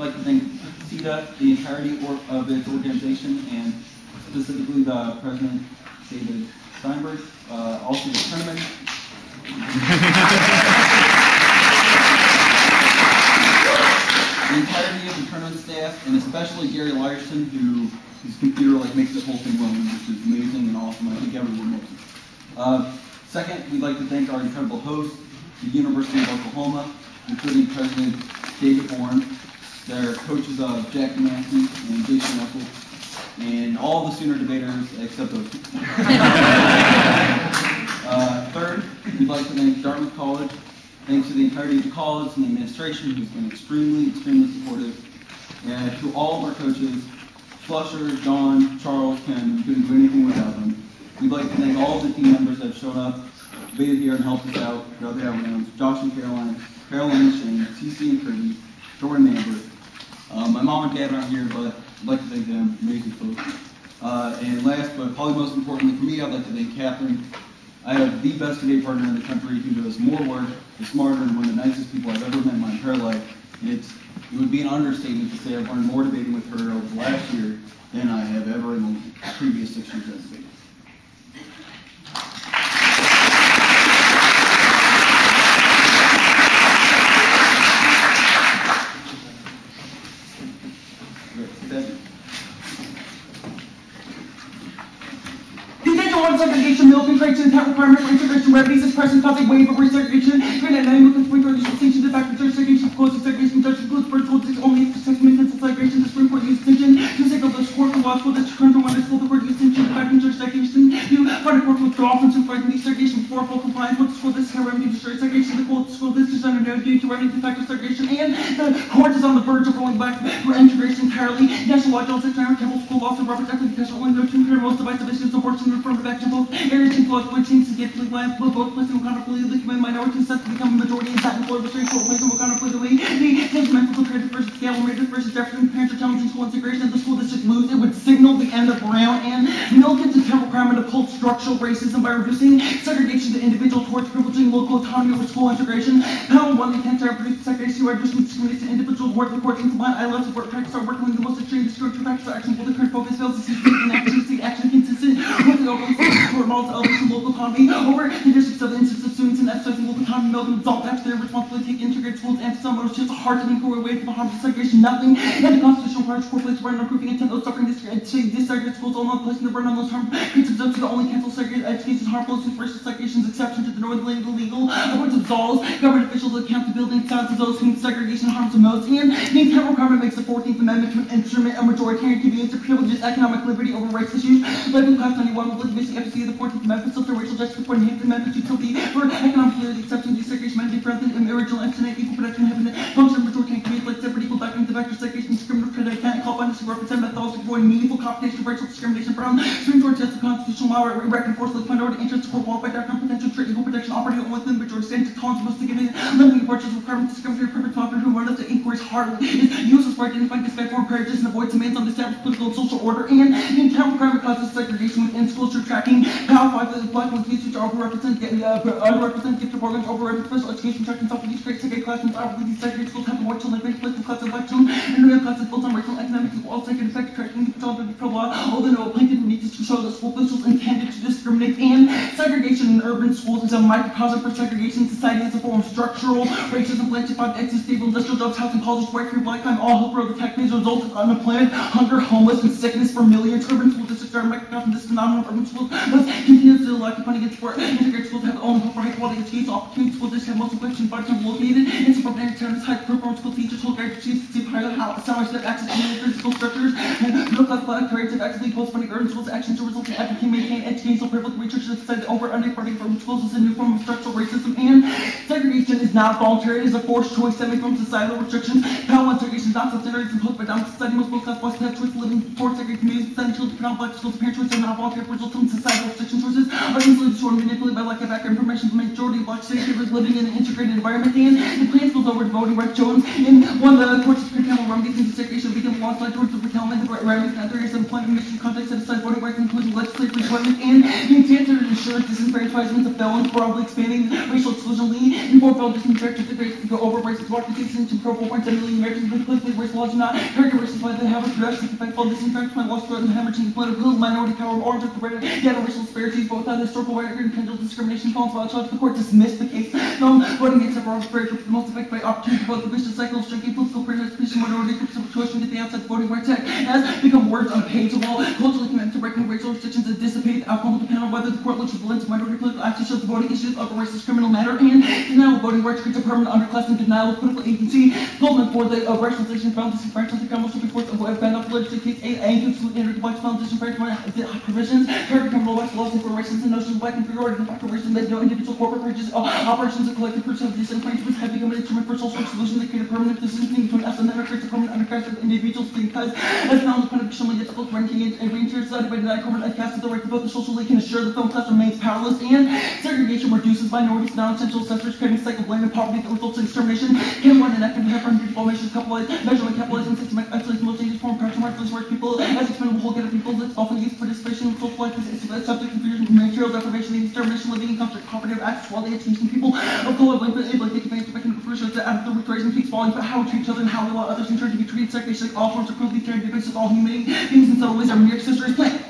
like to thank ceda, the entirety of its organization, and specifically the president, David Steinberg, also the tournament. The entirety of the tournament staff, and especially Gary Lyerson, who his computer makes this whole thing run, which is amazing and awesome. I think everyone knows it. Second, we'd like to thank our incredible hosts, the University of Oklahoma, including President David Bourne, their coaches Jack Massey and Jason Russell, and all the Sooner debaters except those two. Third, we'd like to thank Dartmouth College. Thanks to the entirety of the college and the administration, who's been extremely supportive. And to all of our coaches, Flusher, John, Charles, Ken, we couldn't do anything without them. We'd like to thank all of the team members that have shown up, debated here, and helped us out throughout the rounds. Josh and Caroline and Shane, TC and Kirby, Jordan and Amber. My mom and dad aren't here, but I'd like to thank them. Amazing folks. And last, but probably most importantly for me, I'd like to thank Catherine. I have the best debate partner in the country who does more work, is smarter, and one of the nicest people I've ever met in my entire life. And it would be an understatement to say I've learned more debating with her over the last year than I have ever in the previous 6 years as debating. Segregation, military correction, attack requirement for integration remedies is present causing wave of resegregation, and dynamic conspiracy distinction, the fact that segregation, cause segregation, judgment, close principles, only for segment and segregation, the Supreme Court use distinction, to signal the court for law school, the current one is the court use distinction, the fact that segregation, you part of court withdraw from supervising desegregation before full compliance with the school district remedy destroy segregation, the school district under no duty to remedy the fact of segregation, and the court is on the verge of rolling back for integration entirely. National Law, Johnson, Campbell School Law, and Robert Equity, National Window, two most divisive issues, abortion, affirmative action, both areas employed which seems to get land, both placing accountability, the human minority sets to become a majority in that employed restraint court placing accountability, the judgmental comparative versus scale, Meredith versus Jefferson, parents are challenging school integration, and the school district lose. It would signal the end of Brown and Milken's attempt requirement of cult structural racism by reducing segregation to individual towards privileging local autonomy over school integration. Panel 1, the intent to reduce segregation by reducing discrimination to individuals who work the courts and combine ILS of work practice are working with the most extreme discriminatory practice action while the current focus fails to see action consistent with the open court models of elevation local autonomy over the districts of the instance of students and emphasizing local autonomy. Milken resolved after their responsibility to take integrate schools and to some motives just a hard to inquiry away from the harmful segregation. Nothing and the constitutional requires corporates burden on proving intent of suffering desegregate schools, all not placing the burden on those harmful principles up to the only cancel segregated education harmful since racial segregation's exception to the northern illegal upwards absolves government officials accountability and silence of those whom segregation harms the most, and the intent requirement makes the 14th Amendment to an instrument of majoritarian convenience to privileges economic liberty over race issues. Living Class 91 will missing FCC of the 14th Amendment, so the racial justice before the Amendment utility for economic liberty, exception to desegregation, mandate for and original and equal protection, having the function of majoritarian communities like separate equal doctrines of vector segregation, discriminatory credit, can't call by this represent methods to avoid meaningful competition of racial discrimination from Supreme Court test of constitutional law, where we reckon force the minority interest to qualified doctrine, potential trade equal protection operating only within the majority stand to tolerance most significant limiting approaches requirements discriminatory perfect doctrine who run up to inquiries hardly is useless for identifying disrespectful prejudice and avoids demands on the established political and social order, and the intent requirement causes segregation within schools through tracking Power 5 of the black communities which are underrepresented gifted programs, overrepresented special education, tracking self-use, create segregated classrooms, these segregated schools have more children, place in classes of black children, and real classes built on racial and economic equal, segregated effect, tracking the child of law, although no plaintiff needs to show that school officials intended to discriminate, and segregation in urban schools is a microcosm for segregation in society as a form of structural racism, blanchified, exit, stable, industrial jobs, housing, colleges, work, free, black time, all help grow the tech phase results in unemployment, hunger, homeless, and sickness for millions. Urban school districts are a microcosm. This phenomenon of urban schools must continue to lack funding and support. Integrated schools have their own hope for high quality education opportunities. School districts have most collection by time located in suburban areas, high performance school teachers, whole grade students, pilot salaries that access to physical structures, and middle class black careers have actively post-funding urban schools actions to result in advocating maintain educational privilege. Research has said that over underfunding for urban schools is a new form of structural racism, and segregation is not voluntary. It is a forced choice stemming from societal restrictions. Power and segregation is not self-generated and imposed by dominant society. Most middle class boys have choice to live in poor segregated communities, sending children to black schools. Parent choices are not voluntary, result in societal restriction. Choices are easily destroyed and manipulated by lack of accurate information from the majority of black stakeholders living in an integrated environment, and the plan spills over to voting rights. Jones in one of the courts of curtailment remedies and desegregation became alongside towards the curtailment of remedies and other areas of employment mission context that aside voting rights including legislative employment, and the intent to ensure insurance disenfranchisement of felons, broadly expanding racial exclusion lead, and more felon disenfranchisement to go over racist marketing to pro 4.7 million Americans with politically racial laws do not characterize why they have a production to fight felon disenfranchisement laws threaten hemorrhaging political minority power of orange of the yet racial disparities, both on historical record and potential discrimination, falls by charge. The court dismissed the case. No voting against several for the most effective by opportunity to vote the vicious cycle of shrinking political participation, minority groups of choice and get the outside voting rights act has become words on a page of law, culturally committed to breaking racial restrictions and dissipate the outcome of the panel, whether the court looks with the lens of minority political action shows the voting issues of a racist criminal matter and denial of voting rights creates a permanent underclass and denial of political agency. Goldman for the racialization found disenfranchisement criminal Supreme Court of ban off legislative case and to exclude white felon disenfranchisement provisions, criminal rights laws and for racism and notions of black inferiority and factor racism that no individual corporate bridges operations of collective pursuit of disenfranchisement have become an instrument for social solution that create a permanent distancing between us and them creates a permanent undercast of individuals because as now the point of extremely difficult ranking and reinterior society by denying corporate cast of the right to vote, the social league can assure the film class remains powerless and segregation reduces minorities, non-essential sectors, creating a cycle of blame and poverty that results in discrimination. Can one enact and have unbeatable measures measurement capitalizing systematic isolation most dangerous form of corruption marginalized white people as expendable whole get of people that's often used participation in social life is subject to confusion, material deprivation, and extermination, living in conflict, cooperative access, while the education people of color blame for able to take advantage of economic pressures that out of the root raising keeps falling, but how we treat each other and how we allow others in turn to be treated segregation like all forms of cruelty, tyranny, basis all human beings in subtle ways are mere accessories plant.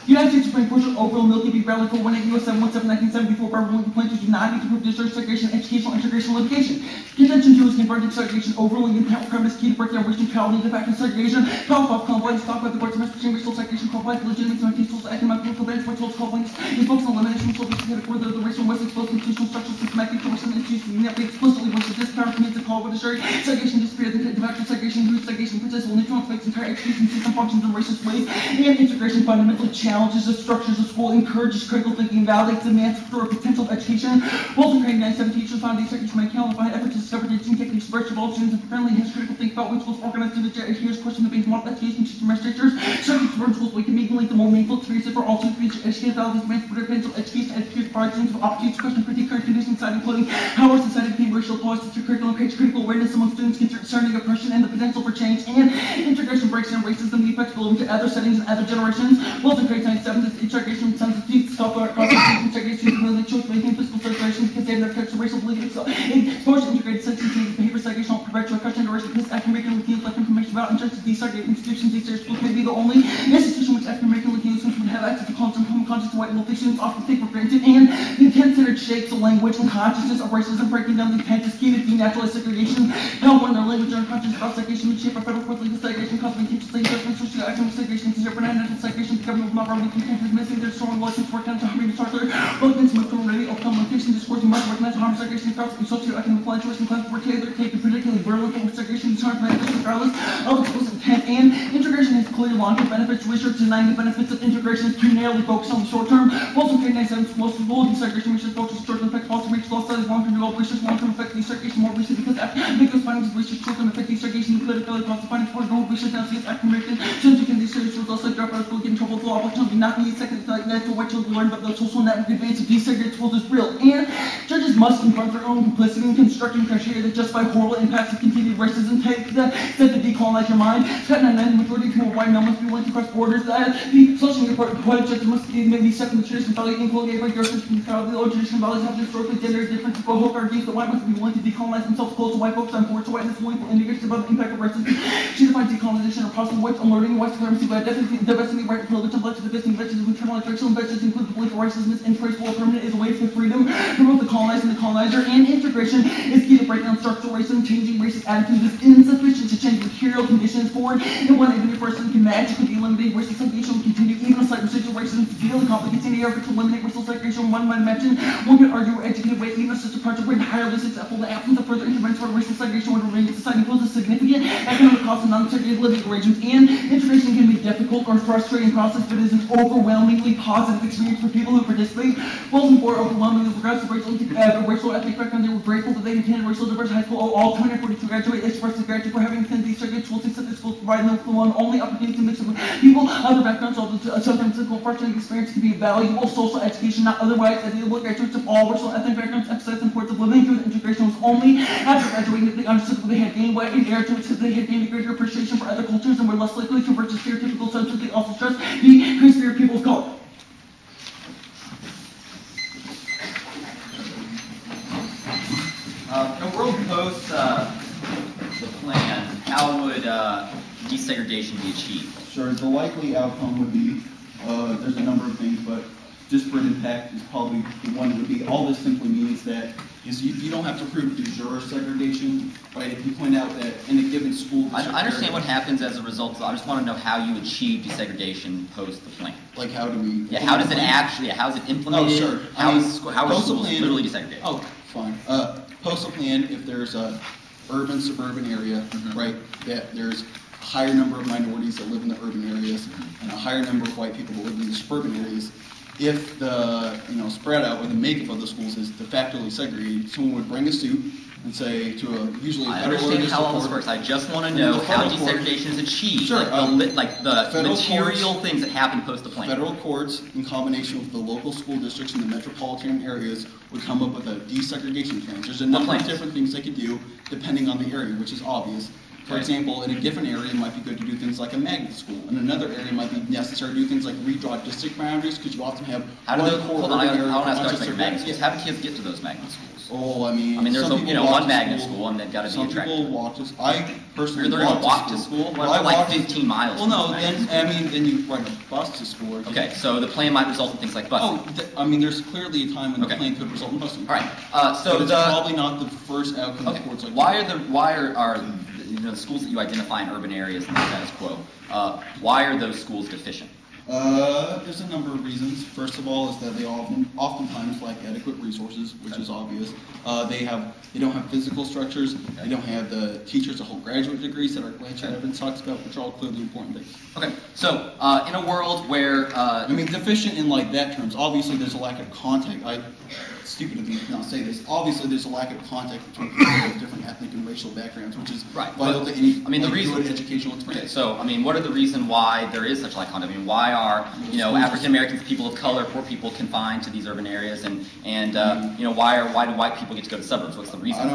United States Supreme Court should overrule Milky B. Bradley for 18 U.S. 717 1974 by ruling plaintiffs do not need to prove discharge segregation, educational integration, litigation. Contention 2 is converting segregation, overruling intent premise key to break down racial neutrality, de facto segregation, power of compliance, stopped by the courts of between racial segregation, compliance, legitimate case tools, economic political advantage, which holds compliance, is focused on elimination of social category where the racial West exposed institutional structural systematic coercion institutions that explicitly wish that this power commits to call with a jury segregation disappear, the de facto segregation, root segregation, principle, neutral affects entire education system functions in racist ways, and integration fundamentally challenges the structures of school, encourages critical thinking, validates demands for a potential of education. Wilson Crane 97 teachers found these segregation may count by efforts to discover teaching techniques for all students and friendly has critical think about when schools organized to the adheres question the base model education system administrators. Certain suburban schools we can make the more meaningful experiences for all students to educate validates demands for potential education educators provide students with opportunities to question critique current conditions inside including how our society became racial policies to curriculum creates critical awareness among students concerning oppression and the potential for change and integration breaks down racism the effects belong to other settings and other generations. Wilson Crane 97 integration substitutes software integration really choice making physical segregation because they have no touch racial beliefs exposure integrated sensitivity behavior segregation will prevent repression and racial this African American Latinos like information about injustice desegregated institutions these schools may be the only institution which African American Latinos would have access to content home conscious white wealthy students often take for granted and the intent-centered shapes of language and consciousness of racism breaking down the intent is key to denaturalized segregation held when their language and conscious about segregation would shape our federal courts legal segregation causing teachers like judgment socioeconomic segregation to jeopardize national segregation the government of not wrongly content is missing their strong license work down to harmony charter both in some authority of communication discourse and must recognize harm segregation across the socioeconomic line choice and class for Taylor take a particularly virulent form of segregation is harmed regardless of explicit intent and integration has clear long-term benefits research denying the benefits of integration is too narrowly focused on the short term also K 97 most of all desegregation research focuses short-term effects also makes law studies long-term developed research long-term effects desegregation more recent because because findings of research short-term effect desegregation politically across the findings for no research now sees African American students who can research results also drop out of school get in trouble for opportunity not being second like natural white children learn about the social network advance of desegregated schools is real and judges must confront their own complicity in constructing criteria that justify horrible impacts of continued racism take that said to decolonize your mind cut and then the majority of white men must be willing to cross borders the socially important white judges must be second the tradition value equally by your system the old traditional values have historically gender difference but hook argues that white must be willing to decolonize themselves close to white folks on board to whiteness willing for integration about the impact of racism she defines decolonization or possible whites unlearning white supremacy by divesting the right to privilege and bloodshed divesting vegetables of internalized racial investors include the belief that racism is intraceable or permanent is a way for freedom for both the colonized and the colonizer and integration is key to break down structural racism changing racist attitudes is insufficient to change material conditions forward and one individual person can magically eliminate racial segregation will continue even a slight residual racism to deal with complicating the effort to eliminate racial segregation one might imagine one could argue or educated way even such a project would entirely successful the absence of further intervention for racial segregation would remain in society poses significant economic cost of non-segregated living arrangements and integration can be difficult or frustrating process but is an overwhelmingly positive experience for people who participate Wilson for overwhelmingly progressive racial ethnic background they were grateful that they attended racial diverse high school all 242 graduate expressed gratitude for having attended these segregated schools except the schools provide no one only opportunity to mix with people other backgrounds although sometimes simple frustrating experience can be valuable social education not otherwise available graduates of all racial ethnic backgrounds emphasize the importance of living through the integration was only after graduating that they understood that they had gained weight and inheritance because they had gained a greater appreciation for other cultures and were less likely to convert to stereotypical senses they also stress the increased fear of people of color. desegregation be achieved? Sure, the likely outcome would be, there's a number of things, but disparate impact is probably the one that would be. All this simply means that you don't have to prove de jure segregation, right? If you point out that in a given school I understand what happens as a result. I just want to know how you achieve desegregation post the plan. Like how do we? Yeah, how does it actually? How is it implemented? Oh, sure. How is schools plan, literally desegregated? Oh, fine. Postal plan, if there's a urban suburban area, right, that there's a higher number of minorities that live in the urban areas and a higher number of white people that live in the suburban areas. If the spread out or the makeup of the schools is de facto segregated, someone would bring a suit and say to usually a I federal understand how all this court, works. I just want to know how desegregation is achieved. Sure, like the material things that happen post the plan. Federal courts, in combination with the local school districts in the metropolitan areas, would come up with a desegregation plan. There's a number of different things they could do depending on the area, which is obvious. For example, in a different area, it might be good to do things like a magnet school. In another area, it might be necessary to do things like redraw district boundaries, because you often have hold on, I want to ask questions about your magnet schools. How do kids get to those magnet schools? Oh, I mean, there's one magnet school, and they've got to be attracted. Some people walk to. I personally they're going to walk to school. Well, like 15 miles. Well, no, then you ride a bus to school. Okay, so the plan might result in things like busing. Oh, there's clearly a time when the plan could result in busing. All right, so it's probably not the first outcome the courts like. Why are the schools that you identify in urban areas in the status quo, why are those schools deficient? There's a number of reasons. First of all, is that they oftentimes lack adequate resources, which is obvious. They don't have physical structures. They don't have the teachers that hold graduate degrees that our Blanchard Evans talks about, which are all clearly important things. Okay, so in a world where deficient in like that terms. Obviously, there's a lack of contact. Stupid of me to not say this. Obviously, there's a lack of contact between people with different ethnic and racial backgrounds, which is vital to any good educational experience. So, what are the reasons why there is such lack of contact? Why are African Americans, people of color, poor people confined to these urban areas, and why do white people get to go to suburbs? What's the reason?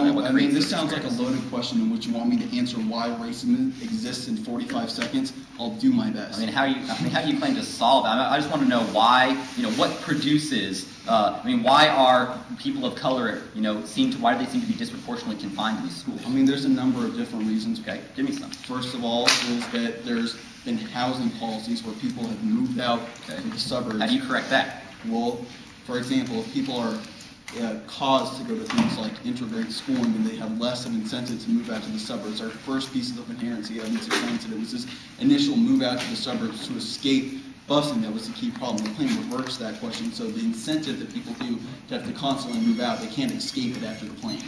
This sounds like a loaded question in which you want me to answer why racism exists in 45 seconds. I'll do my best. How do you claim to solve it? I just want to know why. What produces. Why are people of color, why do they seem to be disproportionately confined to these schools? There's a number of different reasons. Okay, give me some. First of all is that there's been housing policies where people have moved out to the suburbs. How do you correct that? Well, for example, if people are caused to go to things like integrated schooling, then they have less of an incentive to move out to the suburbs. Our first pieces of inherency evidence explains that it was this initial move out to the suburbs to escape busing that was the key problem. The plan reverts that question, so the incentive that people do to have to constantly move out, they can't escape it after the plan.